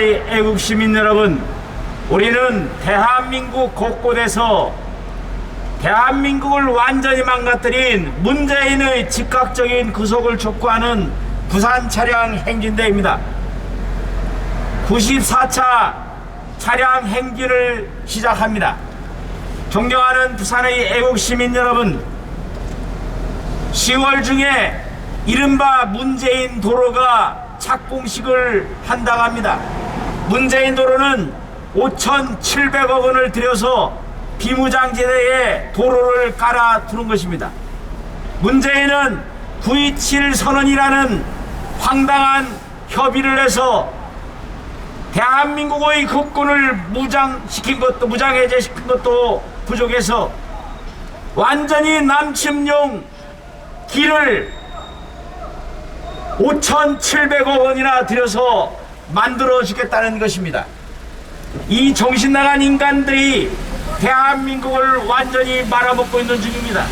부산의 애국 시민 여러분, 우리는 대한민국 곳곳에서 대한민국을 완전히 망가뜨린 문재인의 즉각적인 구속을 촉구하는 부산 차량 행진대입니다. 94차 차량 행진을 시작합니다. 존경하는 부산의 애국 시민 여러분, 10월 중에 이른바 문재인 도로가 착공식을 한다고 합니다. 문재인 도로는 5,700억 원을 들여서 비무장지대에 도로를 깔아두는 것입니다. 문재인은 9.27 선언이라는 황당한 협의를 해서 대한민국의 국군을 무장해제시킨 것도 부족해서 완전히 남침용 길을 5,700억 원이나 들여서 만들어 주겠다는 것입니다. 이 정신나간 인간들이 대한민국을 완전히 말아먹고 있는 중입니다.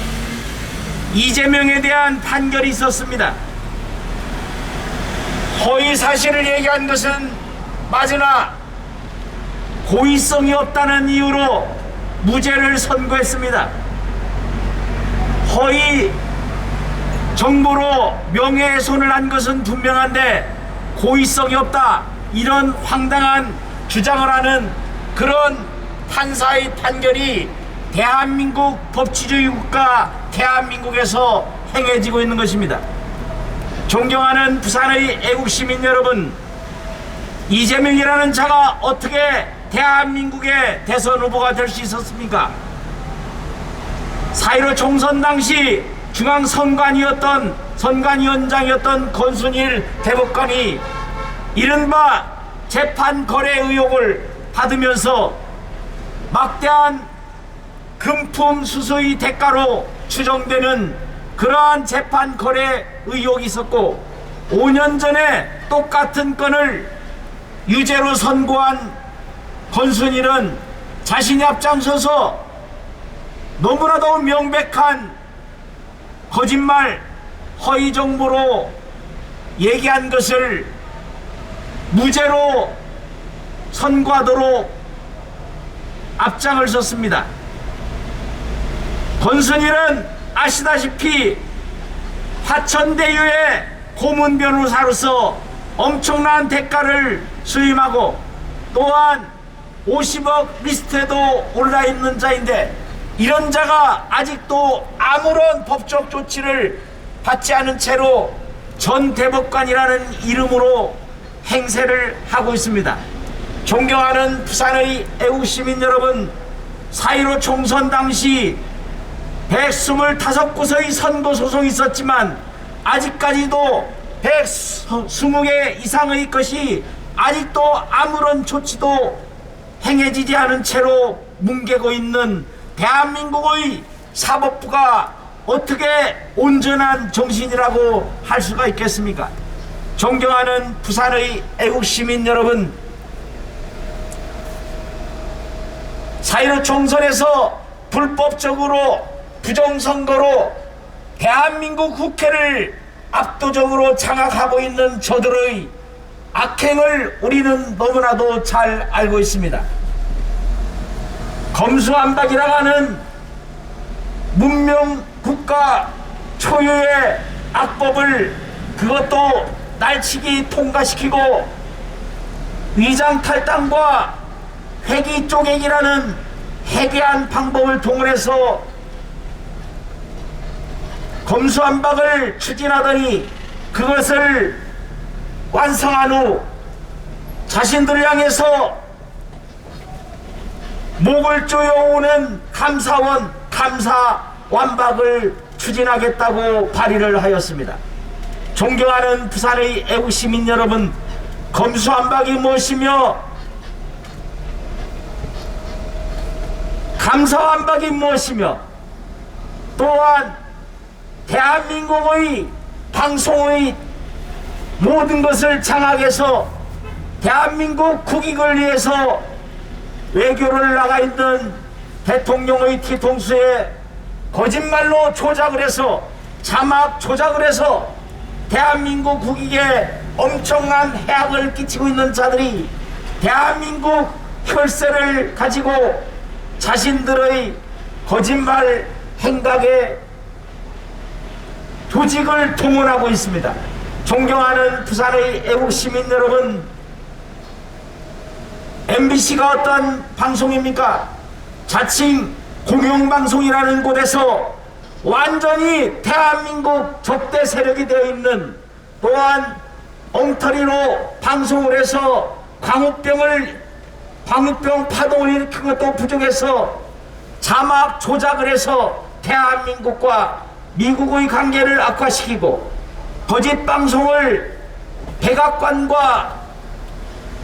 이재명에 대한 판결이 있었습니다. 허위 사실을 얘기한 것은 맞으나 고의성이 없다는 이유로 무죄를 선고했습니다. 허위 정보로 명예훼손을 한 것은 분명한데 고의성이 없다, 이런 황당한 주장을 하는 그런 판사의 판결이 대한민국 법치주의 국가 대한민국에서 행해지고 있는 것입니다. 존경하는 부산의 애국 시민 여러분, 이재명이라는 자가 어떻게 대한민국의 대선 후보가 될 수 있었습니까? 4.15 총선 당시 선관위원장이었던 권순일 대법관이 이른바 재판 거래 의혹을 받으면서 막대한 금품 수수의 대가로 추정되는 그러한 재판 거래 의혹이 있었고, 5년 전에 똑같은 건을 유죄로 선고한 권순일은 자신이 앞장서서 너무나도 명백한 거짓말, 허위 정보로 얘기한 것을 무죄로 선고하도록 앞장을 섰습니다. 권순일은 아시다시피 화천대유의 고문 변호사로서 엄청난 대가를 수임하고 또한 50억 리스트에도 올라 있는 자인데, 이런 자가 아직도 아무런 법적 조치를 받지 않은 채로 전 대법관이라는 이름으로 행세를 하고 있습니다. 존경하는 부산의 애국 시민 여러분, 4.15 총선 당시 125곳의 선고 소송이 있었지만 아직까지도 120개 이상의 것이 아직도 아무런 조치도 행해지지 않은 채로 뭉개고 있는 대한민국의 사법부가 어떻게 온전한 정신이라고 할 수가 있겠습니까? 존경하는 부산의 애국 시민 여러분, 4.15 총선에서 불법적으로 부정선거로 대한민국 국회를 압도적으로 장악하고 있는 저들의 악행을 우리는 너무나도 잘 알고 있습니다. 검수완박이라고 하는 문명 국가 초유의 악법을 그것도 날치기 통과시키고 위장탈당과 회기 쪼개기라는 해괴한 방법을 동원해서 검수완박을 추진하더니 그것을 완성한 후 자신들을 향해서 목을 조여오는 감사원 감사 완박을 추진하겠다고 발의를 하였습니다. 존경하는 부산의 애국 시민 여러분, 검수완박이 무엇이며 감사완박이 무엇이며 또한 대한민국의 방송의 모든 것을 장악해서 대한민국 국익을 위해서 외교를 나가 있는 대통령의 뒤통수에 거짓말로 조작을 해서 자막 조작을 해서 대한민국 국익에 엄청난 해악을 끼치고 있는 자들이 대한민국 혈세를 가지고 자신들의 거짓말 행각에 조직을 동원하고 있습니다. 존경하는 부산의 애국시민 여러분, MBC가 어떤 방송입니까? 자칭 공영방송이라는 곳에서 완전히 대한민국 적대 세력이 되어 있는, 또한 엉터리로 방송을 해서 광우병 파동을 일으킨 것도 부족해서 자막 조작을 해서 대한민국과 미국의 관계를 악화시키고, 거짓 방송을 백악관과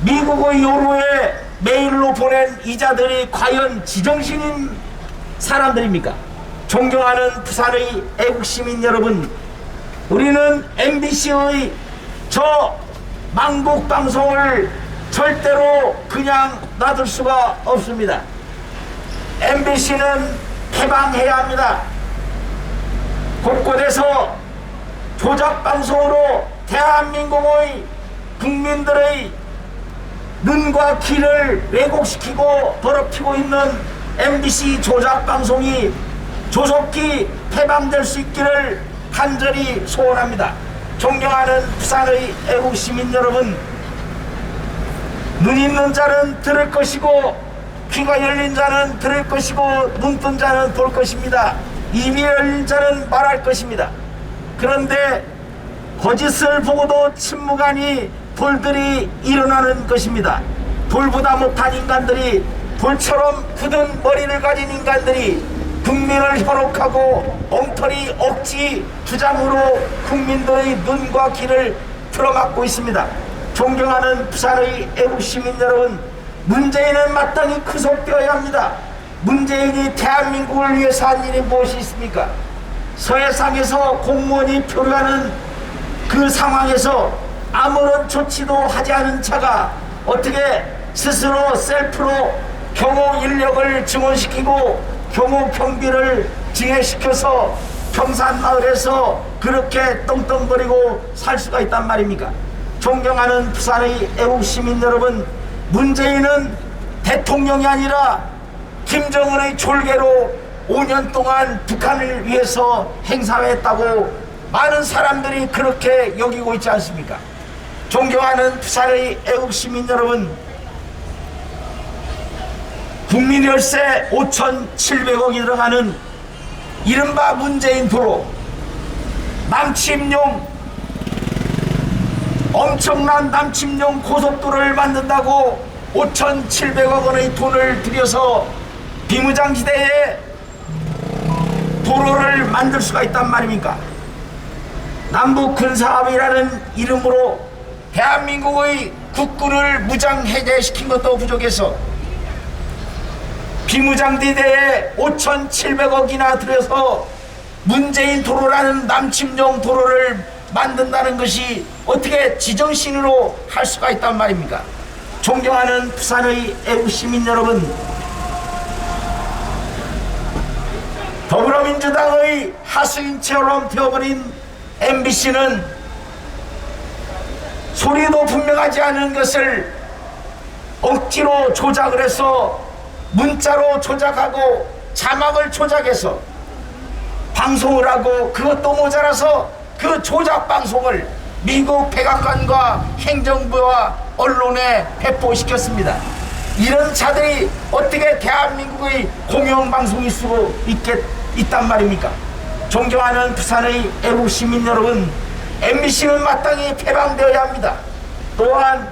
미국의 요로에 메일로 보낸 이자들이 과연 지정신인 사람들입니까? 존경하는 부산의 애국시민 여러분, 우리는 MBC의 저 망국방송을 절대로 그냥 놔둘 수가 없습니다. MBC는 해방해야 합니다. 곳곳에서 조작방송으로 대한민국의 국민들의 눈과 귀를 왜곡시키고 더럽히고 있는 MBC 조작방송이 조속히 해방될 수 있기를 간절히 소원합니다. 존경하는 부산의 애국시민 여러분, 눈 있는 자는 들을 것이고 귀가 열린 자는 들을 것이고 눈 뜬 자는 볼 것입니다. 입이 열린 자는 말할 것입니다. 그런데 거짓을 보고도 침묵하니 돌들이 일어나는 것입니다. 돌보다 못한 인간들이, 돌처럼 굳은 머리를 가진 인간들이 국민을 현혹하고 엉터리 억지 주장으로 국민들의 눈과 귀를 틀어막고 있습니다. 존경하는 부산의 애국시민 여러분, 문재인은 마땅히 구속되어야 합니다. 문재인이 대한민국을 위해서 한 일이 무엇이 있습니까? 서해상에서 공무원이 표류하는 그 상황에서 아무런 조치도 하지 않은 차가 어떻게 스스로 셀프로 경호 인력을 증원시키고 경호 경비를 증액시켜서 평산마을에서 그렇게 떵떵거리고 살 수가 있단 말입니까? 존경하는 부산의 애국시민 여러분, 문재인은 대통령이 아니라 김정은의 졸개로 5년 동안 북한을 위해서 행사했다고 많은 사람들이 그렇게 여기고 있지 않습니까? 존경하는 부산의 애국시민 여러분, 국민혈세 5,700억이 들어가는 이른바 문재인 도로, 남침용, 엄청난 남침용 고속도로를 만든다고 5,700억 원의 돈을 들여서 비무장지대에 도로를 만들 수가 있단 말입니까? 남북군사합의라는 이름으로 대한민국의 국군을 무장해제시킨 것도 부족해서 비무장지대에 5,700억이나 들여서 문재인 도로라는 남침용 도로를 만든다는 것이 어떻게 지정신으로 할 수가 있단 말입니까? 존경하는 부산의 애국시민 여러분, 더불어민주당의 하수인처럼 되어버린 MBC는 소리도 분명하지 않은 것을 억지로 조작을 해서 문자로 조작하고 자막을 조작해서 방송을 하고, 그것도 모자라서 그 조작 방송을 미국 백악관과 행정부와 언론에 배포시켰습니다. 이런 자들이 어떻게 대한민국의 공영방송일 수 있단 말입니까? 존경하는 부산의 애국시민 여러분, MBC는 마땅히 폐방되어야 합니다. 또한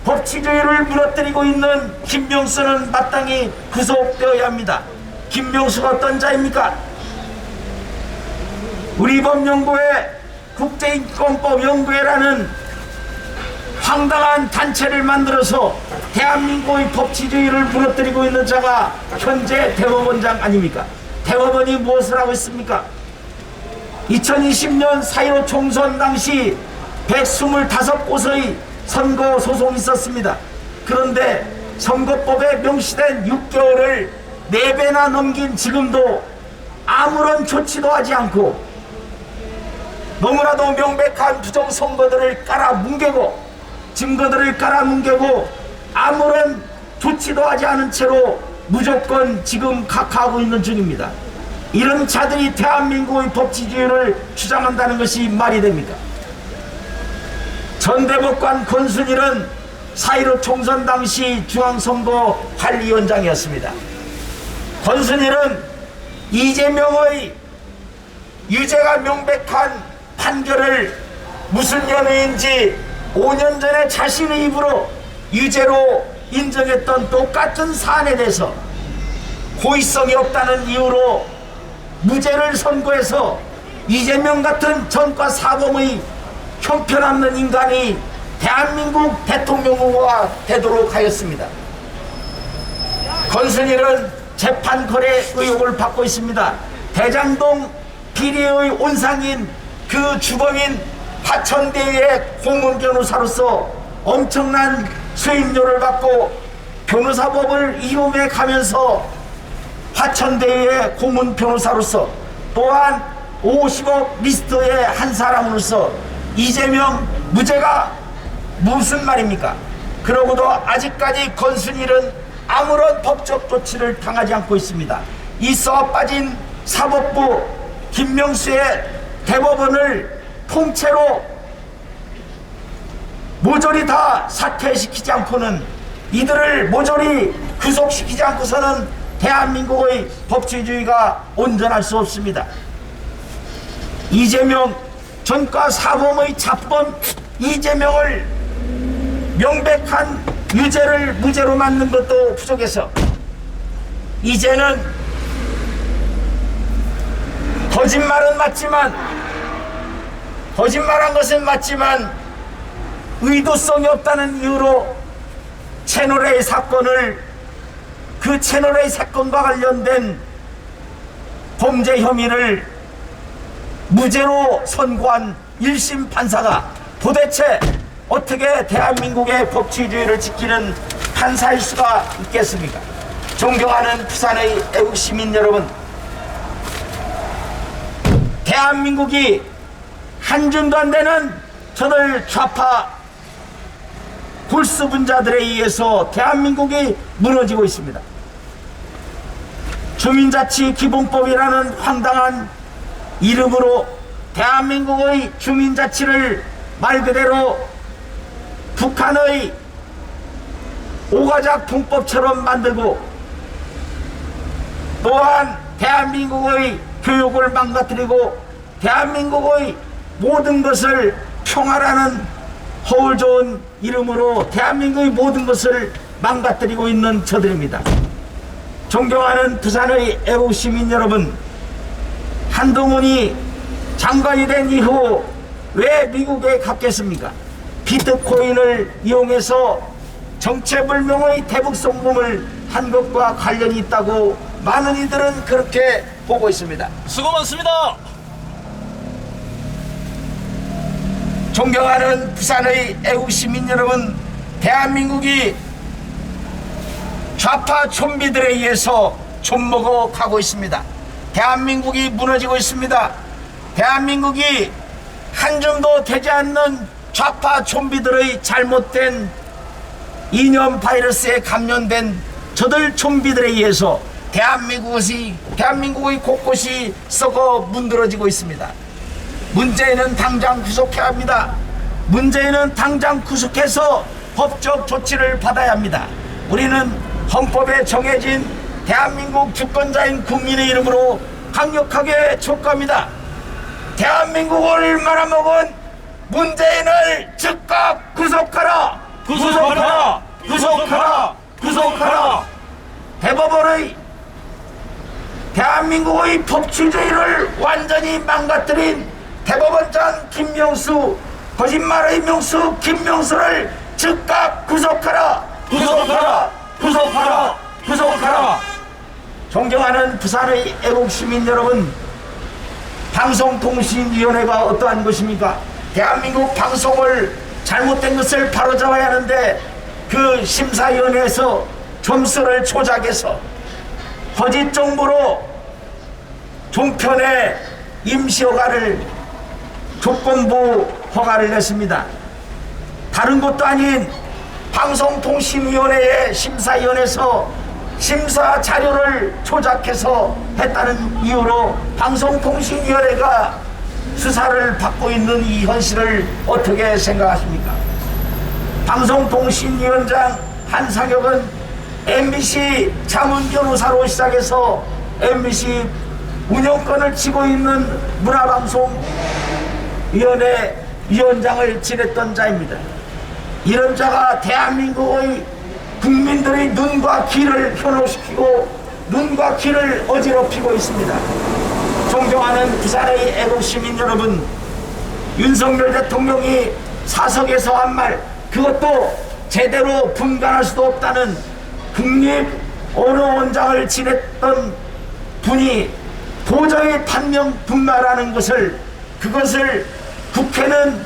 법치주의를 무너뜨리고 있는 김명수는 마땅히 구속되어야 합니다. 김명수가 어떤 자입니까? 우리 법연구회 국제인권법연구회라는 황당한 단체를 만들어서 대한민국의 법치주의를 무너뜨리고 있는 자가 현재 대법원장 아닙니까? 대법원이 무엇을 하고 있습니까? 2020년 4.15 총선 당시 125곳의 선거 소송이 있었습니다. 그런데 선거법에 명시된 6개월을 4배나 넘긴 지금도 아무런 조치도 하지 않고 너무나도 명백한 부정선거들을 깔아뭉개고 증거들을 깔아뭉개고 아무런 조치도 하지 않은 채로 무조건 지금 각하하고 있는 중입니다. 이런 자들이 대한민국의 법치주의를 주장한다는 것이 말이 됩니까? 전대법관 권순일은 4.15 총선 당시 중앙선거관리위원장이었습니다. 권순일은 이재명의 유죄가 명백한 판결을 무슨 연유인지 5년 전에 자신의 입으로 유죄로 인정했던 똑같은 사안에 대해서 고의성이 없다는 이유로 무죄를 선고해서 이재명 같은 전과 사범의 형편없는 인간이 대한민국 대통령 후보가 되도록 하였습니다. 권순일은 재판 거래 의혹을 받고 있습니다. 대장동 비리의 온상인 그 주범인 화천대유의 고문 변호사로서 엄청난 수임료를 받고 변호사법을 이용해 가면서 화천대유의 고문 변호사로서 또한 50억 리스트의 한 사람으로서 이재명 무죄가 무슨 말입니까? 그러고도 아직까지 권순일은 아무런 법적 조치를 당하지 않고 있습니다. 이 썩 빠진 사법부 김명수의 대법원을 통째로 모조리 다 사퇴시키지 않고는, 이들을 모조리 구속시키지 않고서는 대한민국의 법치주의가 온전할 수 없습니다. 이재명 전과 사범의 자범 이재명을 명백한 유죄를 무죄로 만든 것도 부족해서 이제는 거짓말은 맞지만, 거짓말한 것은 맞지만 의도성이 없다는 이유로 채널A 사건을, 그 채널A 사건과 관련된 범죄 혐의를 무죄로 선고한 1심 판사가 도대체 어떻게 대한민국의 법치주의를 지키는 판사일 수가 있겠습니까? 존경하는 부산의 애국시민 여러분, 대한민국이 한 줌도 안 되는 저들 좌파 골수분자들에 의해서 대한민국이 무너지고 있습니다. 주민자치기본법이라는 황당한 이름으로 대한민국의 주민자치를 말 그대로 북한의 오가작 통법처럼 만들고, 또한 대한민국의 교육을 망가뜨리고 대한민국의 모든 것을 평화라는 허울 좋은 이름으로 대한민국의 모든 것을 망가뜨리고 있는 저들입니다. 존경하는 부산의 애국시민 여러분, 한동훈이 장관이 된 이후 왜 미국에 갔겠습니까? 비트코인을 이용해서 정체불명의 대북송금을 한 것과 관련이 있다고 많은 이들은 그렇게 보고 있습니다. 수고 많습니다. 존경하는 부산의 애국시민 여러분, 대한민국이 좌파 좀비들에 의해서 좀먹어 가고 있습니다. 대한민국이 무너지고 있습니다. 대한민국이 한 줌도 되지 않는 좌파 좀비들의 잘못된 이념 바이러스에 감염된 저들 좀비들에 의해서 대한민국의 곳곳이 썩어 문드러지고 있습니다. 문재인은 당장 구속해야 합니다. 문재인은 당장 구속해서 법적 조치를 받아야 합니다. 우리는 헌법에 정해진 대한민국 주권자인 국민의 이름으로 강력하게 촉구합니다. 대한민국을 말아먹은 문재인을 즉각 구속하라! 구속하라! 구속하라! 구속하라! 대법원의 대한민국의 법치주의를 완전히 망가뜨린 대법원장 김명수, 거짓말의 명수 김명수를 즉각 구속하라! 구속하라! 구속하라! 구속하라! 존경하는 부산의 애국시민 여러분, 방송통신위원회가 어떠한 것입니까? 대한민국 방송을 잘못된 것을 바로잡아야 하는데 그 심사위원회에서 점수를 조작해서 거짓 정보로 종편의 임시허가를, 조건부 허가를 냈습니다. 다른 것도 아닌 방송통신위원회의 심사위원회에서 심사 자료를 조작해서 했다는 이유로 방송통신위원회가 수사를 받고 있는 이 현실을 어떻게 생각하십니까? 방송통신위원장 한상혁은 MBC 자문변호사로 시작해서 MBC 운영권을 쥐고 있는 문화방송위원회 위원장을 지냈던 자입니다. 이런 자가 대한민국의 국민들의 눈과 귀를 현혹시키고 눈과 귀를 어지럽히고 있습니다. 존경하는 부산의 애국시민 여러분, 윤석열 대통령이 사석에서 한 말, 그것도 제대로 분간할 수도 없다는 국립언어원장을 지냈던 분이 도저히 판명분말하는 것을, 그것을 국회는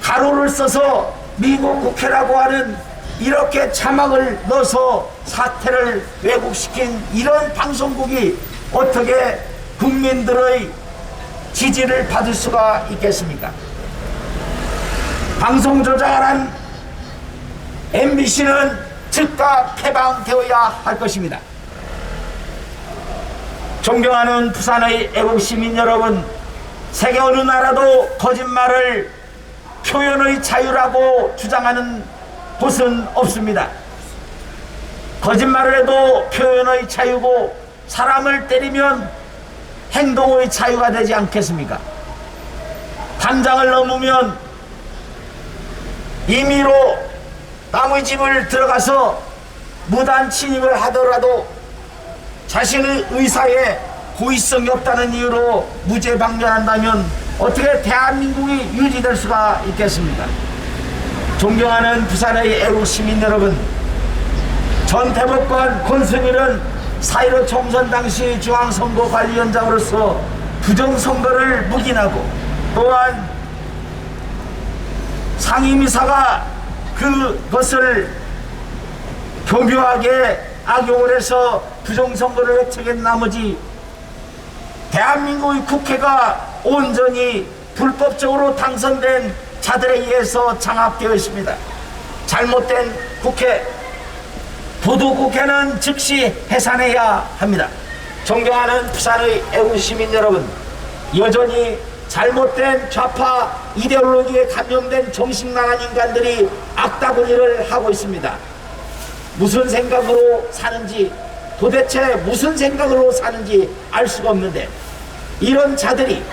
가로를 써서 미국 국회라고 하는 이렇게 자막을 넣어서 사태를 왜곡시킨 이런 방송국이 어떻게 국민들의 지지를 받을 수가 있겠습니까? 방송 조작을 한 MBC는 즉각 폐방되어야 할 것입니다. 존경하는 부산의 애국시민 여러분, 세계 어느 나라도 거짓말을 표현의 자유라고 주장하는 곳은 없습니다. 거짓말을 해도 표현의 자유고 사람을 때리면 행동의 자유가 되지 않겠습니까? 담장을 넘으면 임의로 남의 집을 들어가서 무단 침입을 하더라도 자신의 의사에 고의성이 없다는 이유로 무죄 방면한다면 어떻게 대한민국이 유지될 수가 있겠습니까? 존경하는 부산의 애국시민 여러분, 전 대법관 권순일은 4.15 총선 당시 중앙선거관리위원장으로서 부정선거를 묵인하고 또한 상임이사가 그것을 교묘하게 악용을 해서 부정선거를 획책한 나머지 대한민국의 국회가 온전히 불법적으로 당선된 자들에 의해서 장악되어 있습니다. 잘못된 국회, 도둑국회는 즉시 해산해야 합니다. 존경하는 부산의 애국시민 여러분, 여전히 잘못된 좌파 이데올로기에 감염된 정신나간 인간들이 악다구니를 하고 있습니다. 무슨 생각으로 사는지, 도대체 무슨 생각으로 사는지 알 수가 없는데 이런 자들이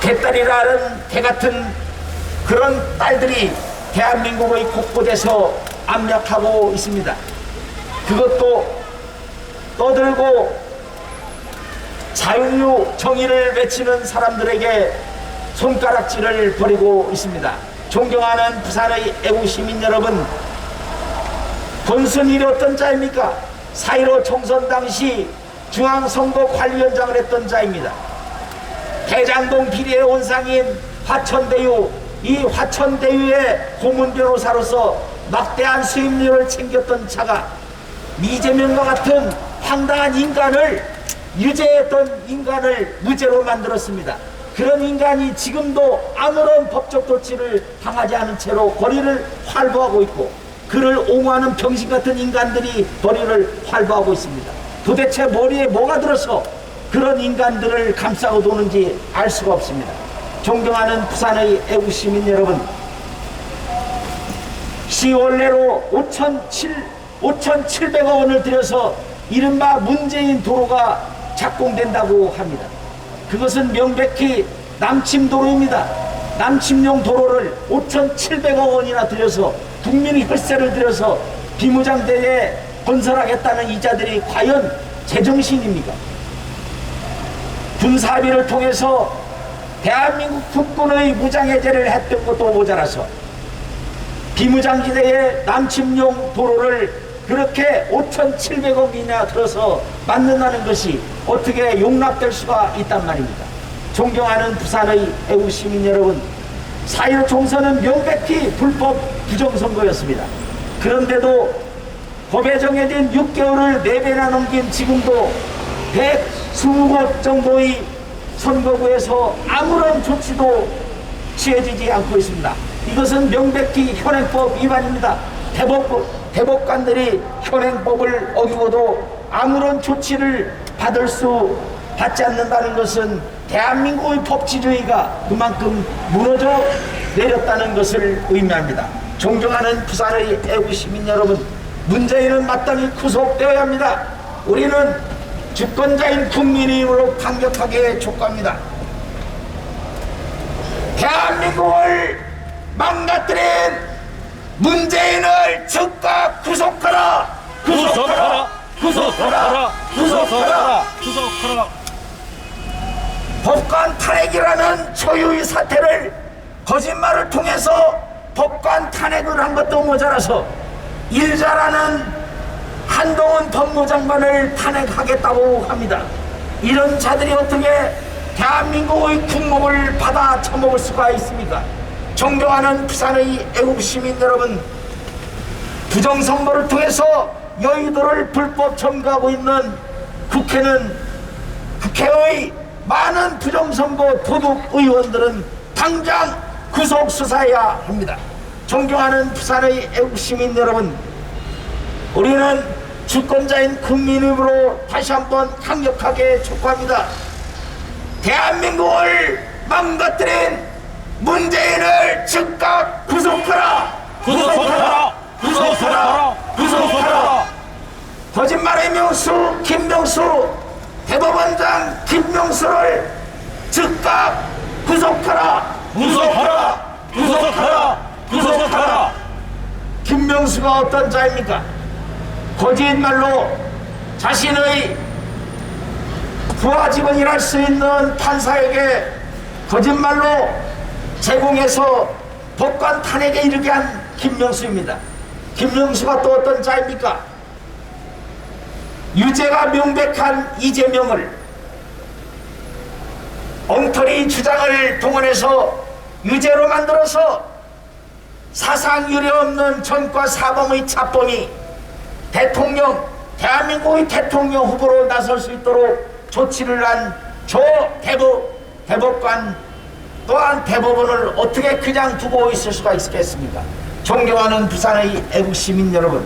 개딸이라는 개같은 그런 딸들이 대한민국의 곳곳에서 압력하고 있습니다. 그것도 떠들고 자유 정의를 외치는 사람들에게 손가락질을 벌이고 있습니다. 존경하는 부산의 애국시민 여러분, 권순일이 어떤 자입니까? 4.15 총선 당시 중앙선거관리위원장을 했던 자입니다. 대장동 비리의 원상인 화천대유, 이 화천대유의 고문변호사로서 막대한 수임료를 챙겼던 자가 이재명과 같은 황당한 인간을, 유죄했던 인간을 무죄로 만들었습니다. 그런 인간이 지금도 아무런 법적 조치를 당하지 않은 채로 거리를 활보하고 있고 그를 옹호하는 병신 같은 인간들이 거리를 활보하고 있습니다. 도대체 머리에 뭐가 들어서 그런 인간들을 감싸고 도는지 알 수가 없습니다. 존경하는 부산의 애국시민 여러분, 시원내로 5,700억 원을 들여서 이른바 문재인 도로가 착공된다고 합니다. 그것은 명백히 남침도로입니다. 남침용 도로를 5,700억 원이나 들여서 국민의 혈세를 들여서 비무장대에 건설하겠다는 이자들이 과연 제정신입니까? 군사합의를 통해서 대한민국 국군의 무장해제를 했던 것도 모자라서 비무장지대의 남침용 도로를 그렇게 5,700억이나 들어서 만든다는 것이 어떻게 용납될 수가 있단 말입니까? 존경하는 부산의 애국시민 여러분, 4.15 총선은 명백히 불법 부정선거였습니다. 그런데도 법에 정해진 6개월을 4배나 넘긴 지금도 120곳 정도의 선거구에서 아무런 조치도 취해지지 않고 있습니다. 이것은 명백히 현행법 위반입니다. 대법관들이 현행법을 어기고도 아무런 조치를 받지 않는다는 것은 대한민국의 법치주의가 그만큼 무너져 내렸다는 것을 의미합니다. 존경하는 부산의 애국 시민 여러분, 문재인은 마땅히 구속되어야 합니다. 우리는 주권자인 국민의 힘으로 강력하게 촉구합니다. 대한민국을 망가뜨린 문재인을 즉각 구속하라! 구속하라! 구속하라! 구속하라! 구속하라! 법관 탄핵이라는 초유의 사태를 거짓말을 통해서 법관 탄핵을 한 것도 모자라서 일 잘하는 한동훈 법무장관을 탄핵하겠다고 합니다. 이런 자들이 어떻게 대한민국의 국목을 받아 처먹을 수가 있습니까? 존경하는 부산의 애국시민 여러분, 부정선거를 통해서 여의도를 불법 점거하고 있는 국회의 많은 부정선거 도둑 의원들은 당장 구속수사해야 합니다. 존경하는 부산의 애국시민 여러분, 우리는 주권자인 국민의힘으로 다시 한번 강력하게 촉구합니다. 대한민국을 망가뜨린 문재인을 즉각 구속하라! 구속하라! 구속하라! 구속하라! 거짓말의 명수 김명수, 대법원장 김명수를 즉각 구속하라! 구속하라! 구속하라! 구속하라! 김명수가 어떤 자입니까? 거짓말로 자신의 부하 직원이랄 수 있는 판사에게 거짓말로 제공해서 법관 탄핵에 이르게 한 김명수입니다. 김명수가 또 어떤 자입니까? 유죄가 명백한 이재명을 엉터리 주장을 동원해서 유죄로 만들어서 사상 유례 없는 전과 사범의 차범이 대한민국의 대통령 후보로 나설 수 있도록 조치를 한 조 대법관 또한 대법원을 어떻게 그냥 두고 있을 수가 있겠습니까? 존경하는 부산의 애국시민 여러분,